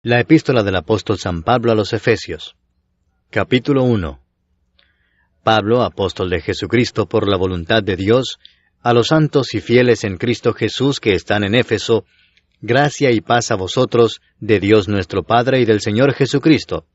La epístola del apóstol San Pablo a los Efesios. Capítulo 1. Pablo, apóstol de Jesucristo por la voluntad de Dios, a los santos y fieles en Cristo Jesús que están en Éfeso, gracia y paz a vosotros, de Dios nuestro Padre y del Señor Jesucristo.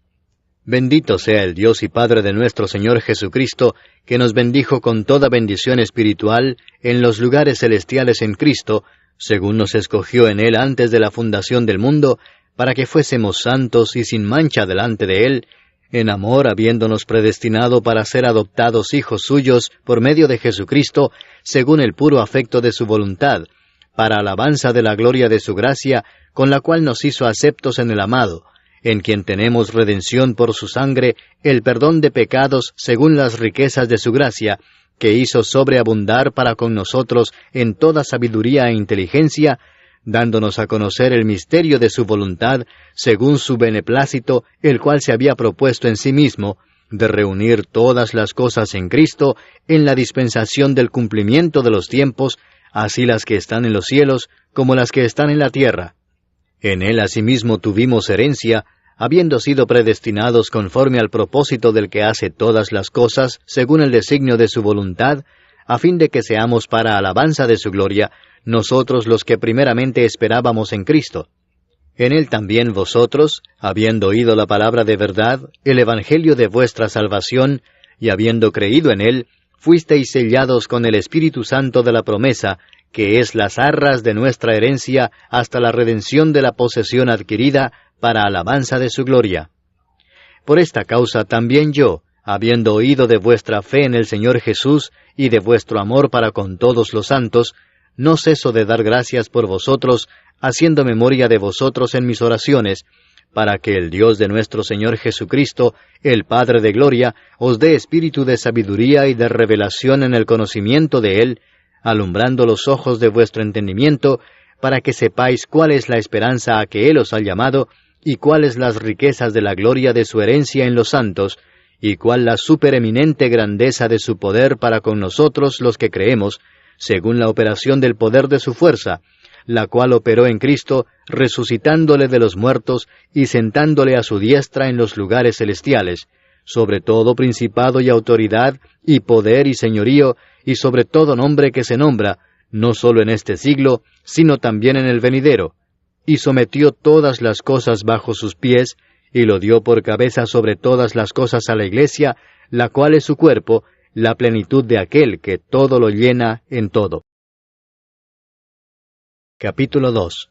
Bendito sea el Dios y Padre de nuestro Señor Jesucristo, que nos bendijo con toda bendición espiritual en los lugares celestiales en Cristo, según nos escogió en Él antes de la fundación del mundo, para que fuésemos santos y sin mancha delante de Él, en amor habiéndonos predestinado para ser adoptados hijos suyos por medio de Jesucristo, según el puro afecto de su voluntad, para alabanza de la gloria de su gracia, con la cual nos hizo aceptos en el amado, en quien tenemos redención por su sangre, el perdón de pecados según las riquezas de su gracia, que hizo sobreabundar para con nosotros en toda sabiduría e inteligencia, dándonos a conocer el misterio de su voluntad, según su beneplácito, el cual se había propuesto en sí mismo, de reunir todas las cosas en Cristo, en la dispensación del cumplimiento de los tiempos, así las que están en los cielos, como las que están en la tierra. En Él asimismo tuvimos herencia, habiendo sido predestinados conforme al propósito del que hace todas las cosas, según el designio de su voluntad, a fin de que seamos para alabanza de su gloria, nosotros los que primeramente esperábamos en Cristo. En Él también vosotros, habiendo oído la palabra de verdad, el evangelio de vuestra salvación, y habiendo creído en Él, fuisteis sellados con el Espíritu Santo de la promesa, que es las arras de nuestra herencia hasta la redención de la posesión adquirida, para alabanza de su gloria. Por esta causa también yo, habiendo oído de vuestra fe en el Señor Jesús, y de vuestro amor para con todos los santos, no ceso de dar gracias por vosotros, haciendo memoria de vosotros en mis oraciones, para que el Dios de nuestro Señor Jesucristo, el Padre de gloria, os dé espíritu de sabiduría y de revelación en el conocimiento de Él, alumbrando los ojos de vuestro entendimiento, para que sepáis cuál es la esperanza a que Él os ha llamado, y cuáles las riquezas de la gloria de su herencia en los santos, y cuál la supereminente grandeza de su poder para con nosotros los que creemos, según la operación del poder de su fuerza, la cual operó en Cristo, resucitándole de los muertos y sentándole a su diestra en los lugares celestiales, sobre todo principado y autoridad, y poder y señorío, y sobre todo nombre que se nombra, no sólo en este siglo, sino también en el venidero, y sometió todas las cosas bajo sus pies, y lo dio por cabeza sobre todas las cosas a la Iglesia, la cual es su cuerpo, la plenitud de aquel que todo lo llena en todo. Capítulo 2.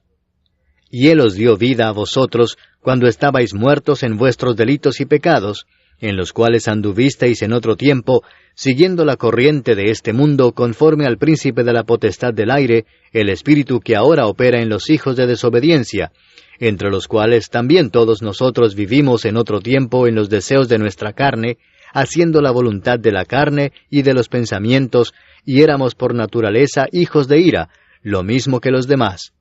Y Él os dio vida a vosotros, cuando estabais muertos en vuestros delitos y pecados, en los cuales anduvisteis en otro tiempo, siguiendo la corriente de este mundo conforme al príncipe de la potestad del aire, el espíritu que ahora opera en los hijos de desobediencia, entre los cuales también todos nosotros vivimos en otro tiempo en los deseos de nuestra carne, haciendo la voluntad de la carne y de los pensamientos, y éramos por naturaleza hijos de ira, lo mismo que los demás.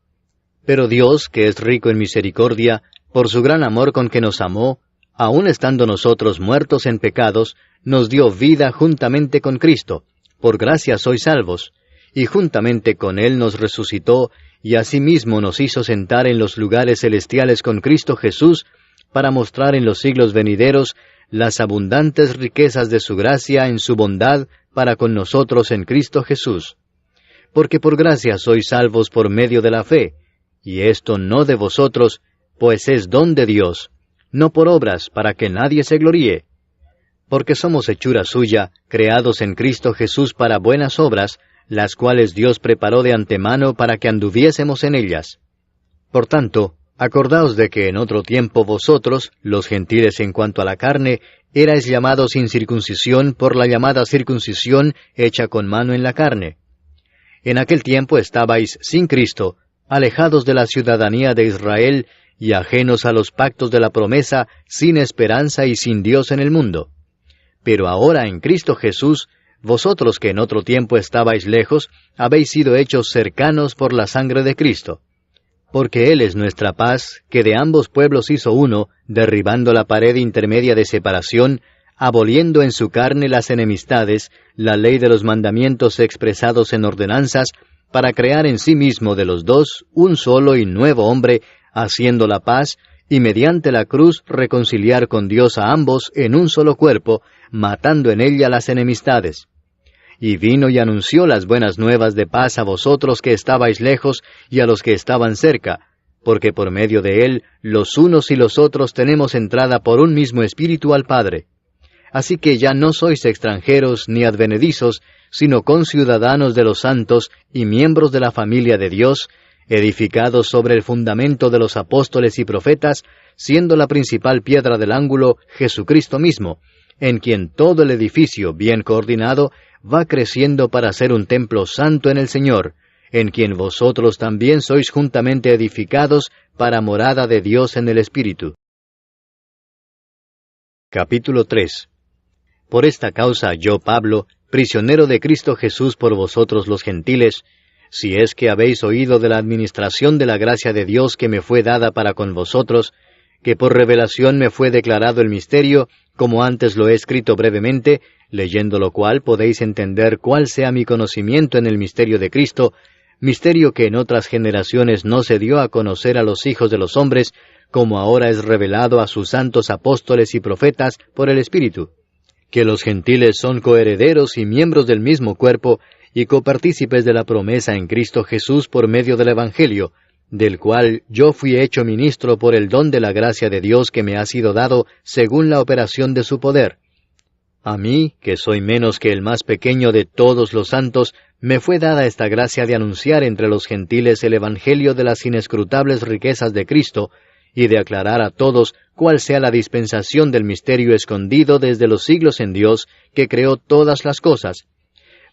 Pero Dios, que es rico en misericordia, por su gran amor con que nos amó, aun estando nosotros muertos en pecados, nos dio vida juntamente con Cristo. Por gracia sois salvos, y juntamente con Él nos resucitó, y asimismo nos hizo sentar en los lugares celestiales con Cristo Jesús, para mostrar en los siglos venideros las abundantes riquezas de su gracia en su bondad para con nosotros en Cristo Jesús. Porque por gracia sois salvos por medio de la fe, y esto no de vosotros, pues es don de Dios, no por obras para que nadie se gloríe. Porque somos hechura suya, creados en Cristo Jesús para buenas obras, las cuales Dios preparó de antemano para que anduviésemos en ellas. Por tanto, acordaos de que en otro tiempo vosotros, los gentiles en cuanto a la carne, erais llamados sin circuncisión por la llamada circuncisión hecha con mano en la carne. En aquel tiempo estabais sin Cristo, alejados de la ciudadanía de Israel, y ajenos a los pactos de la promesa, sin esperanza y sin Dios en el mundo. Pero ahora en Cristo Jesús, vosotros que en otro tiempo estabais lejos, habéis sido hechos cercanos por la sangre de Cristo. Porque Él es nuestra paz, que de ambos pueblos hizo uno, derribando la pared intermedia de separación, aboliendo en su carne las enemistades, la ley de los mandamientos expresados en ordenanzas, para crear en sí mismo de los dos un solo y nuevo hombre, haciendo la paz, y mediante la cruz reconciliar con Dios a ambos en un solo cuerpo, matando en ella las enemistades. Y vino y anunció las buenas nuevas de paz a vosotros que estabais lejos y a los que estaban cerca, porque por medio de él los unos y los otros tenemos entrada por un mismo Espíritu al Padre. Así que ya no sois extranjeros ni advenedizos, sino conciudadanos de los santos y miembros de la familia de Dios, edificados sobre el fundamento de los apóstoles y profetas, siendo la principal piedra del ángulo Jesucristo mismo, en quien todo el edificio, bien coordinado, va creciendo para ser un templo santo en el Señor, en quien vosotros también sois juntamente edificados para morada de Dios en el Espíritu. Capítulo 3. Por esta causa yo, Pablo, prisionero de Cristo Jesús por vosotros los gentiles, si es que habéis oído de la administración de la gracia de Dios que me fue dada para con vosotros, que por revelación me fue declarado el misterio, como antes lo he escrito brevemente, leyendo lo cual podéis entender cuál sea mi conocimiento en el misterio de Cristo, misterio que en otras generaciones no se dio a conocer a los hijos de los hombres, como ahora es revelado a sus santos apóstoles y profetas por el Espíritu, que los gentiles son coherederos y miembros del mismo cuerpo, y copartícipes de la promesa en Cristo Jesús por medio del Evangelio, del cual yo fui hecho ministro por el don de la gracia de Dios que me ha sido dado según la operación de su poder. A mí, que soy menos que el más pequeño de todos los santos, me fue dada esta gracia de anunciar entre los gentiles el Evangelio de las inescrutables riquezas de Cristo, y de aclarar a todos cuál sea la dispensación del misterio escondido desde los siglos en Dios, que creó todas las cosas,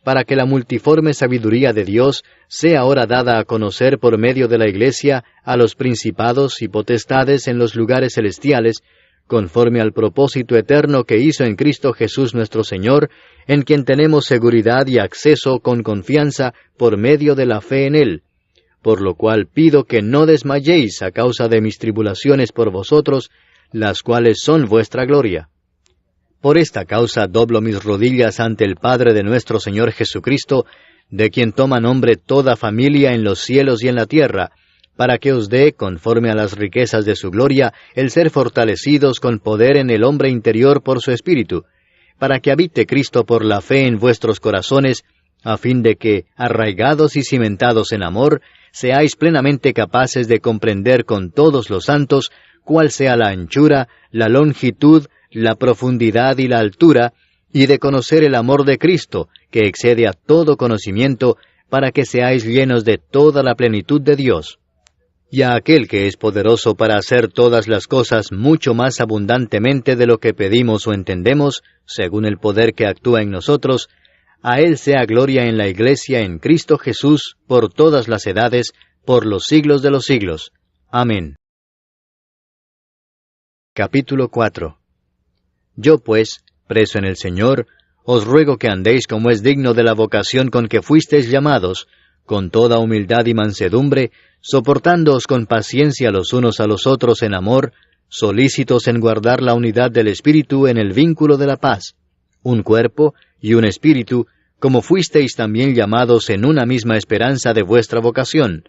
para que la multiforme sabiduría de Dios sea ahora dada a conocer por medio de la Iglesia a los principados y potestades en los lugares celestiales, conforme al propósito eterno que hizo en Cristo Jesús nuestro Señor, en quien tenemos seguridad y acceso con confianza por medio de la fe en Él. Por lo cual pido que no desmayéis a causa de mis tribulaciones por vosotros, las cuales son vuestra gloria. Por esta causa doblo mis rodillas ante el Padre de nuestro Señor Jesucristo, de quien toma nombre toda familia en los cielos y en la tierra, para que os dé, conforme a las riquezas de su gloria, el ser fortalecidos con poder en el hombre interior por su Espíritu, para que habite Cristo por la fe en vuestros corazones, a fin de que, arraigados y cimentados en amor, seáis plenamente capaces de comprender con todos los santos cuál sea la anchura, la longitud, la profundidad y la altura, y de conocer el amor de Cristo, que excede a todo conocimiento, para que seáis llenos de toda la plenitud de Dios. Y a aquel que es poderoso para hacer todas las cosas mucho más abundantemente de lo que pedimos o entendemos, según el poder que actúa en nosotros, a Él sea gloria en la Iglesia en Cristo Jesús, por todas las edades, por los siglos de los siglos. Amén. Capítulo 4. Yo pues, preso en el Señor, os ruego que andéis como es digno de la vocación con que fuisteis llamados, con toda humildad y mansedumbre, soportándoos con paciencia los unos a los otros en amor, solícitos en guardar la unidad del Espíritu en el vínculo de la paz, un cuerpo y un espíritu, como fuisteis también llamados en una misma esperanza de vuestra vocación,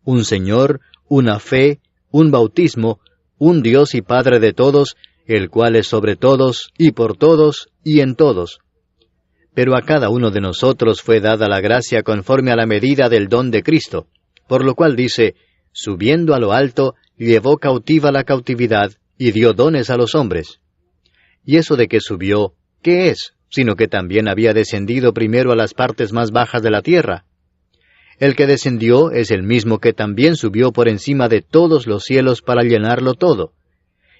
un Señor, una fe, un bautismo, un Dios y Padre de todos, el cual es sobre todos, y por todos, y en todos. Pero a cada uno de nosotros fue dada la gracia conforme a la medida del don de Cristo, por lo cual dice, subiendo a lo alto, llevó cautiva la cautividad, y dio dones a los hombres. Y eso de que subió, ¿qué es? Sino que también había descendido primero a las partes más bajas de la tierra. El que descendió es el mismo que también subió por encima de todos los cielos para llenarlo todo.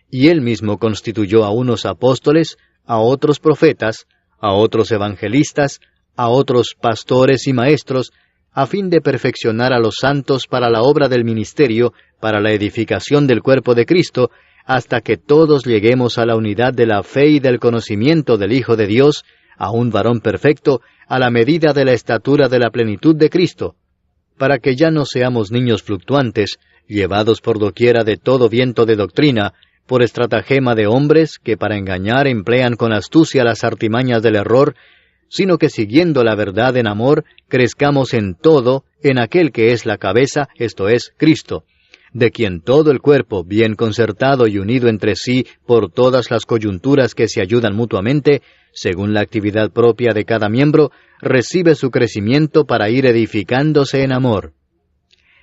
Y él mismo constituyó a unos apóstoles, a otros profetas, a otros evangelistas, a otros pastores y maestros, a fin de perfeccionar a los santos para la obra del ministerio, para la edificación del cuerpo de Cristo, hasta que todos lleguemos a la unidad de la fe y del conocimiento del Hijo de Dios, a un varón perfecto, a la medida de la estatura de la plenitud de Cristo, para que ya no seamos niños fluctuantes, llevados por doquiera de todo viento de doctrina, por estratagema de hombres que para engañar emplean con astucia las artimañas del error, sino que siguiendo la verdad en amor, crezcamos en todo en aquel que es la cabeza, esto es, Cristo, de quien todo el cuerpo, bien concertado y unido entre sí por todas las coyunturas que se ayudan mutuamente, según la actividad propia de cada miembro, recibe su crecimiento para ir edificándose en amor.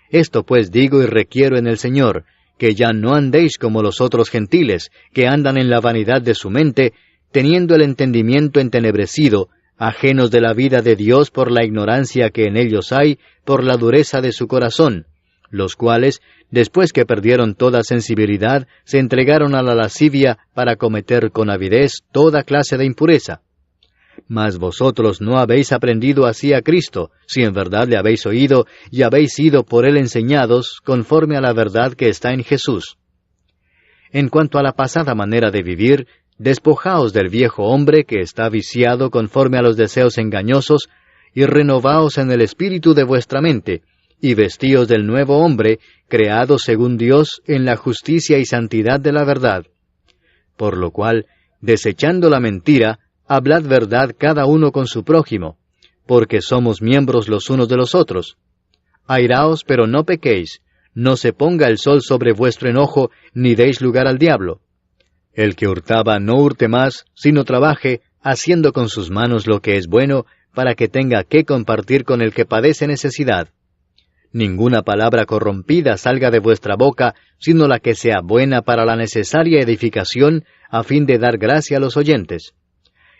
Esto pues digo y requiero en el Señor, que ya no andéis como los otros gentiles, que andan en la vanidad de su mente, teniendo el entendimiento entenebrecido, ajenos de la vida de Dios por la ignorancia que en ellos hay, por la dureza de su corazón, los cuales, después que perdieron toda sensibilidad, se entregaron a la lascivia para cometer con avidez toda clase de impureza. Mas vosotros no habéis aprendido así a Cristo, si en verdad le habéis oído y habéis sido por él enseñados, conforme a la verdad que está en Jesús. En cuanto a la pasada manera de vivir, despojaos del viejo hombre que está viciado conforme a los deseos engañosos, y renovaos en el espíritu de vuestra mente, y vestíos del nuevo hombre, creado según Dios en la justicia y santidad de la verdad. Por lo cual, desechando la mentira, hablad verdad cada uno con su prójimo, porque somos miembros los unos de los otros. Airaos, pero no pequéis, no se ponga el sol sobre vuestro enojo, ni deis lugar al diablo. El que hurtaba no hurte más, sino trabaje, haciendo con sus manos lo que es bueno, para que tenga que compartir con el que padece necesidad. Ninguna palabra corrompida salga de vuestra boca, sino la que sea buena para la necesaria edificación, a fin de dar gracia a los oyentes.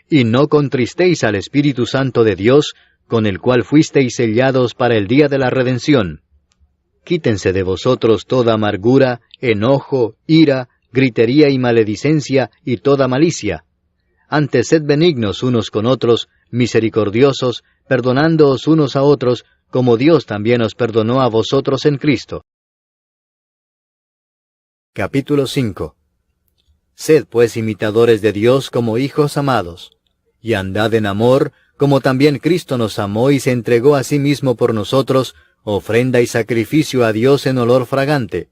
Y no contristéis al Espíritu Santo de Dios, con el cual fuisteis sellados para el día de la redención. Quítense de vosotros toda amargura, enojo, ira, gritería y maledicencia, y toda malicia. Antes sed benignos unos con otros, misericordiosos, perdonándoos unos a otros, como Dios también os perdonó a vosotros en Cristo. Capítulo 5. Sed pues imitadores de Dios como hijos amados, y andad en amor, como también Cristo nos amó y se entregó a sí mismo por nosotros, ofrenda y sacrificio a Dios en olor fragante.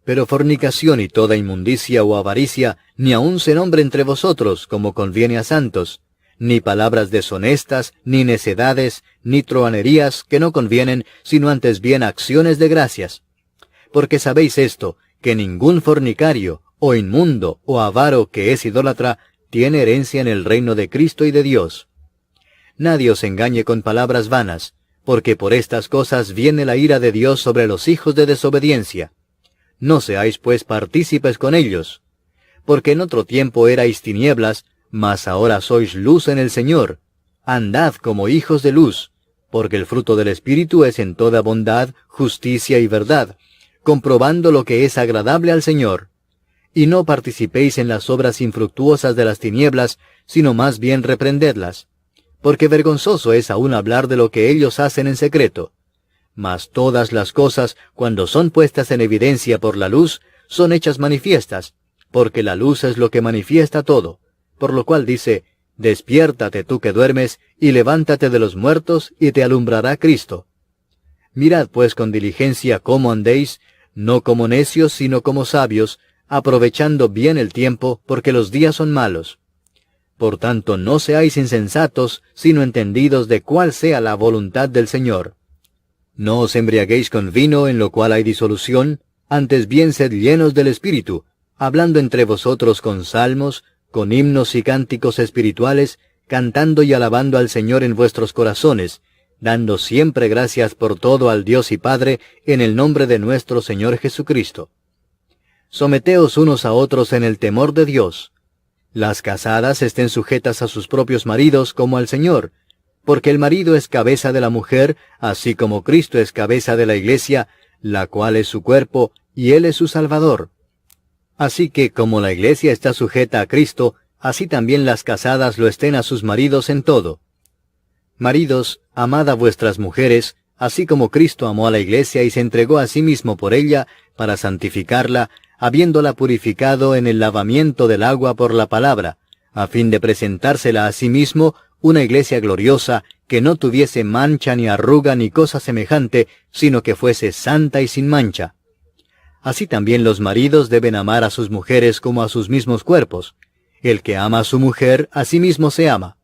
Pero fornicación y toda inmundicia o avaricia, ni aun se nombre entre vosotros, como conviene a santos, ni palabras deshonestas, ni necedades, ni truhanerías que no convienen, sino antes bien acciones de gracias. Porque sabéis esto, que ningún fornicario, o inmundo, o avaro que es idólatra, tiene herencia en el reino de Cristo y de Dios. Nadie os engañe con palabras vanas, porque por estas cosas viene la ira de Dios sobre los hijos de desobediencia. No seáis pues partícipes con ellos, porque en otro tiempo erais tinieblas, mas ahora sois luz en el Señor. Andad como hijos de luz, porque el fruto del Espíritu es en toda bondad, justicia y verdad, comprobando lo que es agradable al Señor. Y no participéis en las obras infructuosas de las tinieblas, sino más bien reprendedlas, porque vergonzoso es aún hablar de lo que ellos hacen en secreto. Mas todas las cosas, cuando son puestas en evidencia por la luz, son hechas manifiestas, porque la luz es lo que manifiesta todo. Por lo cual dice, despiértate tú que duermes, y levántate de los muertos, y te alumbrará Cristo. Mirad pues con diligencia cómo andéis, no como necios, sino como sabios, aprovechando bien el tiempo, porque los días son malos. Por tanto, no seáis insensatos, sino entendidos de cuál sea la voluntad del Señor. No os embriaguéis con vino, en lo cual hay disolución, antes bien sed llenos del Espíritu, hablando entre vosotros con salmos, con himnos y cánticos espirituales, cantando y alabando al Señor en vuestros corazones, dando siempre gracias por todo al Dios y Padre, en el nombre de nuestro Señor Jesucristo. Someteos unos a otros en el temor de Dios. Las casadas estén sujetas a sus propios maridos como al Señor, porque el marido es cabeza de la mujer, así como Cristo es cabeza de la Iglesia, la cual es su cuerpo, y Él es su Salvador. Así que, como la Iglesia está sujeta a Cristo, así también las casadas lo estén a sus maridos en todo. Maridos, amad a vuestras mujeres, así como Cristo amó a la Iglesia y se entregó a sí mismo por ella, para santificarla, habiéndola purificado en el lavamiento del agua por la palabra, a fin de presentársela a sí mismo una iglesia gloriosa, que no tuviese mancha ni arruga ni cosa semejante, sino que fuese santa y sin mancha. Así también los maridos deben amar a sus mujeres como a sus mismos cuerpos. El que ama a su mujer, a sí mismo se ama.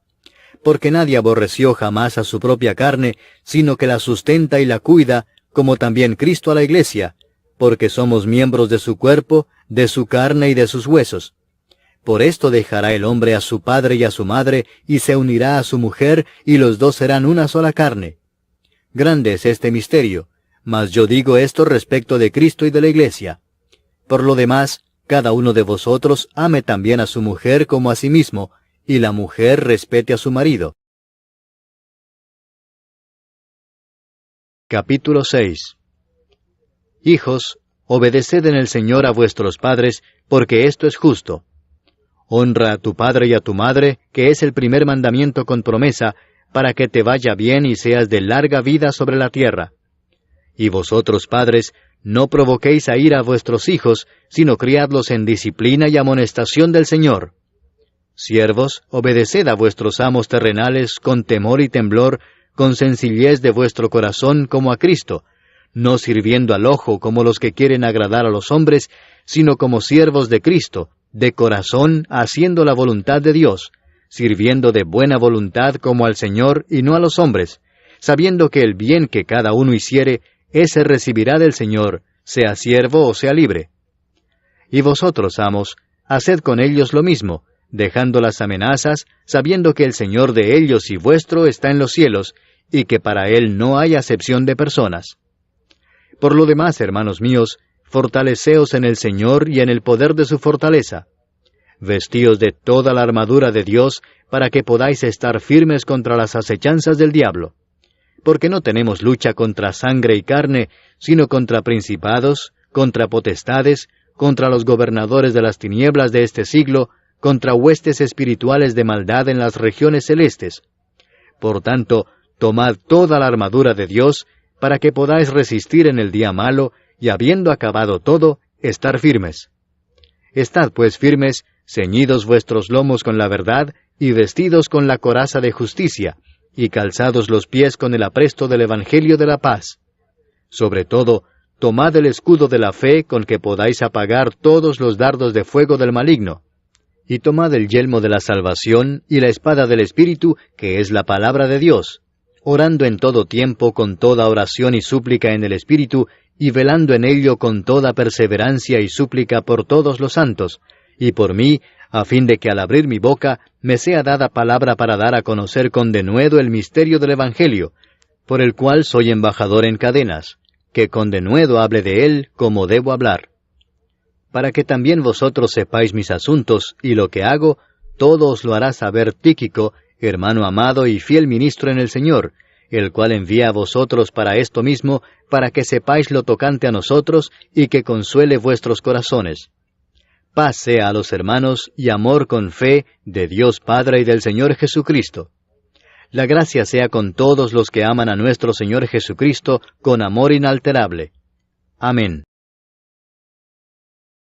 Porque nadie aborreció jamás a su propia carne, sino que la sustenta y la cuida, como también Cristo a la iglesia, porque somos miembros de su cuerpo, de su carne y de sus huesos. Por esto dejará el hombre a su padre y a su madre, y se unirá a su mujer, y los dos serán una sola carne. Grande es este misterio, mas yo digo esto respecto de Cristo y de la Iglesia. Por lo demás, cada uno de vosotros ame también a su mujer como a sí mismo, y la mujer respete a su marido. Capítulo 6. Hijos, obedeced en el Señor a vuestros padres, porque esto es justo. Honra a tu padre y a tu madre, que es el primer mandamiento con promesa, para que te vaya bien y seas de larga vida sobre la tierra. Y vosotros, padres, no provoquéis a ira a vuestros hijos, sino criadlos en disciplina y amonestación del Señor. Siervos, obedeced a vuestros amos terrenales con temor y temblor, con sencillez de vuestro corazón como a Cristo, no sirviendo al ojo como los que quieren agradar a los hombres, sino como siervos de Cristo, de corazón haciendo la voluntad de Dios, sirviendo de buena voluntad como al Señor y no a los hombres, sabiendo que el bien que cada uno hiciere, ese recibirá del Señor, sea siervo o sea libre. Y vosotros, amos, haced con ellos lo mismo, dejando las amenazas, sabiendo que el Señor de ellos y vuestro está en los cielos, y que para Él no hay acepción de personas. Por lo demás, hermanos míos, fortaleceos en el Señor y en el poder de su fortaleza. Vestíos de toda la armadura de Dios, para que podáis estar firmes contra las acechanzas del diablo. Porque no tenemos lucha contra sangre y carne, sino contra principados, contra potestades, contra los gobernadores de las tinieblas de este siglo, contra huestes espirituales de maldad en las regiones celestes. Por tanto, tomad toda la armadura de Dios, para que podáis resistir en el día malo, y habiendo acabado todo, estar firmes. Estad pues firmes, ceñidos vuestros lomos con la verdad, y vestidos con la coraza de justicia, y calzados los pies con el apresto del Evangelio de la paz. Sobre todo, tomad el escudo de la fe con que podáis apagar todos los dardos de fuego del maligno. Y tomad el yelmo de la salvación y la espada del Espíritu, que es la palabra de Dios, orando en todo tiempo con toda oración y súplica en el Espíritu, y velando en ello con toda perseverancia y súplica por todos los santos, y por mí, a fin de que al abrir mi boca me sea dada palabra para dar a conocer con denuedo el misterio del Evangelio, por el cual soy embajador en cadenas, que con denuedo hable de él como debo hablar. Para que también vosotros sepáis mis asuntos y lo que hago, todo os lo hará saber Tíquico, hermano amado y fiel ministro en el Señor, el cual envía a vosotros para esto mismo, para que sepáis lo tocante a nosotros y que consuele vuestros corazones. Paz sea a los hermanos y amor con fe de Dios Padre y del Señor Jesucristo. La gracia sea con todos los que aman a nuestro Señor Jesucristo con amor inalterable. Amén.